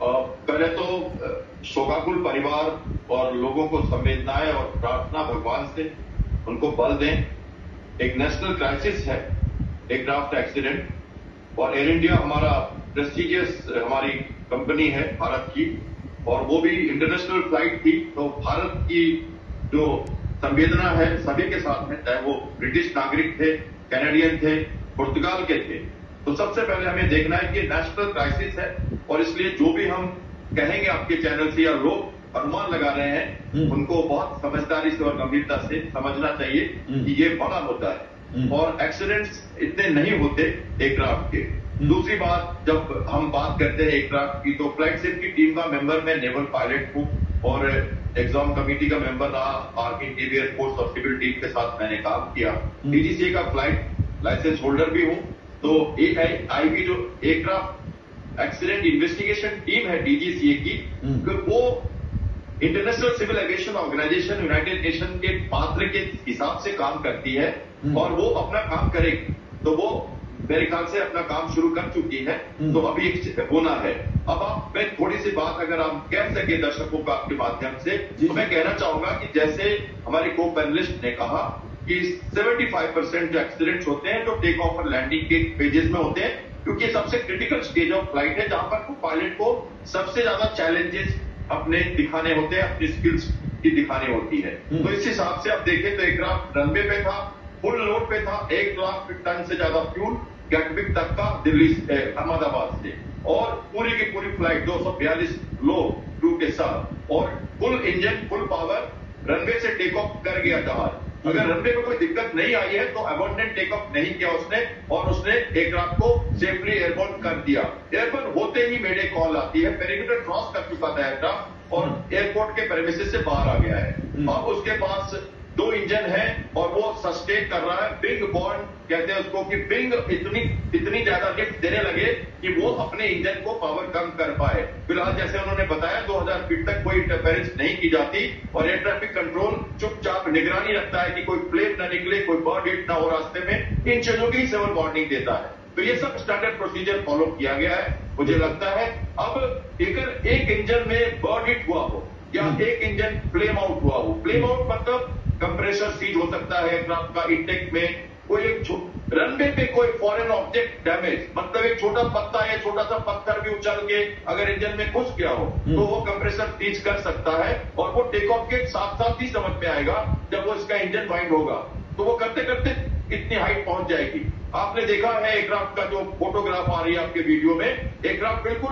पहले तो शोकाकुल परिवार और लोगों को संवेदनाएं और प्रार्थना भगवान से उनको बल दें। एक नेशनल क्राइसिस है एयरक्राफ्ट एक्सीडेंट, और एयर इंडिया हमारा प्रेस्टिजियस हमारी कंपनी है भारत की, और वो भी इंटरनेशनल फ्लाइट थी। तो भारत की जो संवेदना है सभी के साथ में, चाहे वो ब्रिटिश नागरिक थे, कैनेडियन थे, पुर्तगाल के थे। तो सबसे पहले हमें देखना है कि नेशनल क्राइसिस है, और इसलिए जो भी हम कहेंगे आपके चैनल से या लोग अनुमान लगा रहे हैं उनको बहुत समझदारी से और गंभीरता से समझना चाहिए कि ये बड़ा मुद्दा है और एक्सीडेंट्स इतने नहीं होते एयरक्राफ्ट के। दूसरी बात, जब हम बात करते हैं एयरक्राफ्ट की, तो फ्लाइट सेफ्टी टीम का मेंबर मैं नेवल पायलट हूं और एग्जाम कमेटी का मेंबर रहा। आर्मी, नेवी, एयरफोर्स और सिविल टीम के साथ मैंने काम किया। डीजीसीए का फ्लाइट लाइसेंस होल्डर भी हूं। तो एआईआई की जो एयरक्राफ्ट एक्सीडेंट इन्वेस्टिगेशन टीम है डीजीसीए की, वो international civil aviation organisation united nation के पात्र के हिसाब से काम करती है और वो अपना काम करेगी। तो वो मेरे ख्याल से अपना काम शुरू कर चुकी है, तो अभी होना है। अब आप, मैं थोड़ी सी बात अगर आप कह सके दर्शकों को आपके माध्यम से, तो मैं कहना चाहूंगा कि जैसे हमारे को पैनलिस्ट ने कहा कि 75% जो एक्सीडेंट्स होते हैं जो टेक ऑफ और लैंडिंग के पेजेस में होते हैं, क्योंकि सबसे क्रिटिकल स्टेज ऑफ फ्लाइट है जहां पर पायलट को सबसे ज्यादा चैलेंजेस अपने दिखाने होते हैं, अपनी स्किल्स की दिखानी होती है। तो इस हिसाब से आप देखें तो एयरक्राफ्ट रनवे पे था, फुल लोड पे था, 1 लाख टन से ज्यादा फ्यूल गैटविक तक का दिल्ली अहमदाबाद से, और पूरी की पूरी फ्लाइट 242 लोग क्रू के साथ, और full engine full power runway से टेक ऑफ कर गया जहाज। अगर रनवे में कोई दिक्कत नहीं आई है तो अबॉर्डेंट टेक ऑफ नहीं किया उसने, और उसने एयरक्राफ्ट को सेफली एयरबोर्न कर दिया। एयरबोर्न होते ही मेरे कॉल आती है, पेरीमीटर क्रॉस कर चुका था एयरक्राफ्ट और एयरपोर्ट के प्रेमिसेस से बाहर आ गया है। अब उसके पास 2 इंजन है और वो सस्टेन कर रहा है। बिंग बॉर्न कहते हैं उसको, कि बिंग इतनी ज्यादा लिफ्ट देने लगे कि वो अपने इंजन को पावर कम कर पाए। फिलहाल जैसे उन्होंने बताया 2000 फीट तक कोई इंटरफेरेंस नहीं की जाती, और एयर ट्रैफिक कंट्रोल चुपचाप निगरानी रखता है कि कोई प्लेन न निकले, कोई बर्ड हिट ना हो रास्ते में, इन चीजों की सिविल वार्निंग देता है। तो ये सब स्टैंडर्ड प्रोसीजर फॉलो किया गया है। मुझे लगता है अब अगर एक इंजन में बर्ड हिट हुआ हो या एक इंजन फ्लेम आउट हुआ हो, फ्लेम आउट मतलब कंप्रेसर सीज हो सकता है एयरक्राफ्ट का इंटेक में, कोई एक रनवे पे कोई फॉरेन ऑब्जेक्ट डैमेज, मतलब एक छोटा पत्ता या छोटा सा पत्थर भी उछल के अगर इंजन में घुस गया हो तो वो कंप्रेसर सीज कर सकता है, और वो टेक ऑफ के साथ साथ ही समझ में आएगा जब वो इसका इंजन वाइंड होगा। तो वो करते करते कितनी हाइट पहुंच जाएगी। आपने देखा है एयरक्राफ्ट का जो फोटोग्राफ आ रही है आपके वीडियो में, एयरक्राफ्ट बिल्कुल